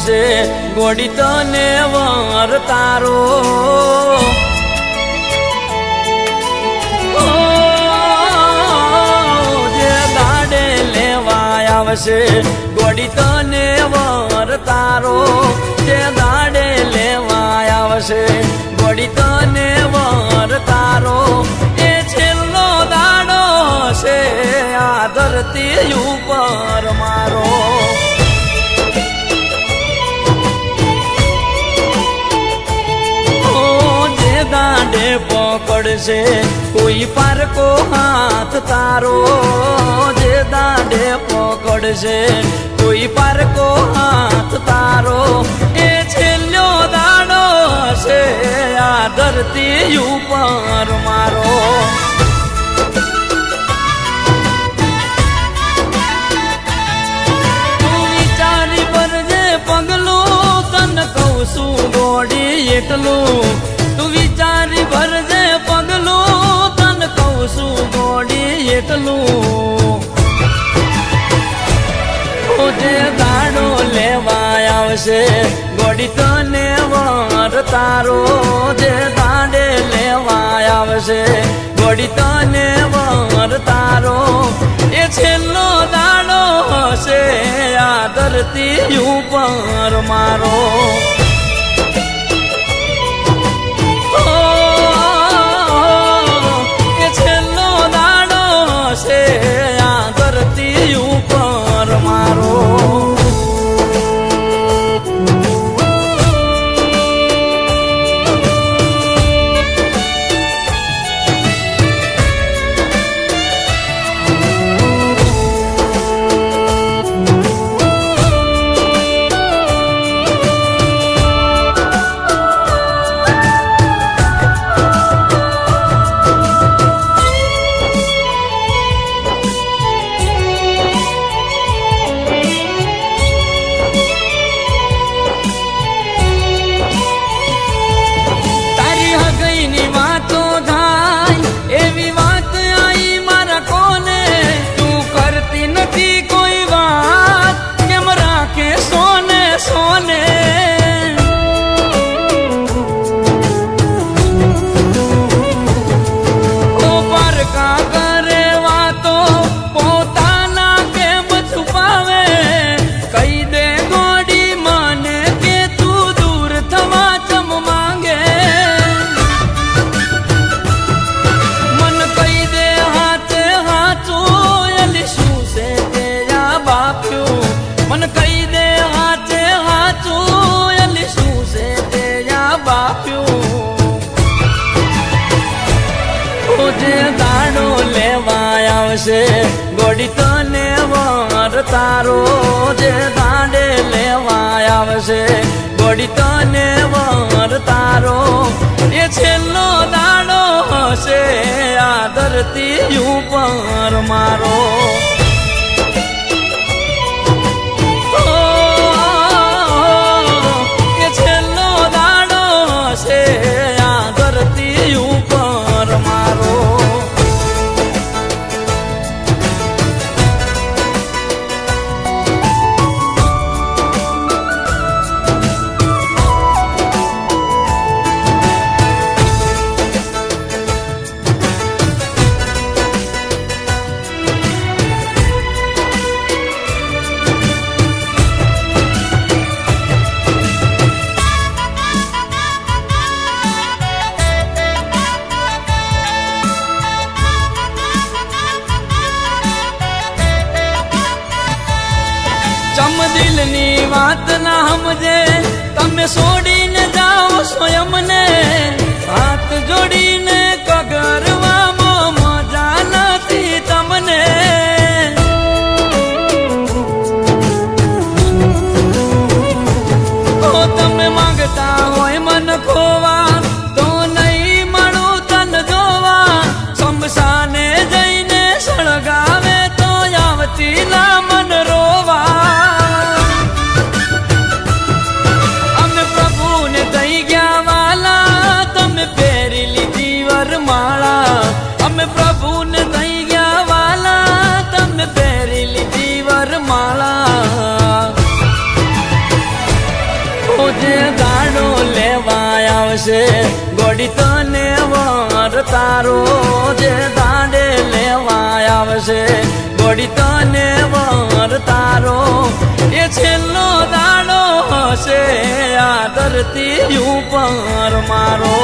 આવશે ગોડી તને વર તારો જે દાડે લેવાય આવશે ગોડી તને વર તારો જે દાડે લેવાય આવશે ગોડી તને વર તારો એ છેલ્લો દાડો છે આ ધરતી ઉપર મારો દાંડે પકડશે કોઈ પારકો હાથ તારો જે દાંડે પકડશે કોઈ પારકો હાથ તારો એ છેલ્લો દાડો છે આ ધરતી ઉપર મારો તું વિચારી ભરજે પગલું તને કહું છું ગોડી એટલું તું વિચારી ભરજે પગલું તને કહું છું ગોડી એટલું જે દાડો લેવાય આવશે ગોડી તને વર તારો જે દાડે લેવાય આવશે ગોડી તને વર તારો એ છેલ્લો દાડો હશે આ ધરતી ઉપર મારો ગોડી તને વર તારો જે દાડે લેવાય આવશે ગોડી તને વર તારો એ છેલ્લો દાડો હશે આ ધરતી ઉપર મારો એ છેલ્લો દાડો હશે આ ધરતી ઉપર મારો દિલની વાત ના સમજે તમે છોડીને જાઓ સ્વયંને હાથ જોડીને કગરવામાં મજા નથી તમને તો તમે માંગતા હોય મન ખોવા તો નહીં મળું તન જોવા શમશાને જઈને સળગાવે તો આવતી ના મન રોવા અમે પ્રભુને થઈ ગયા વાલા તમે પહેરી લીધી વરમાળા આવશે ગોડી તને વર તારો જે દાંડે લેવા આવશે ગોડી તને વર તારો એ છેલ્લો દાડો હશે આ ધરતી ઉપર મારો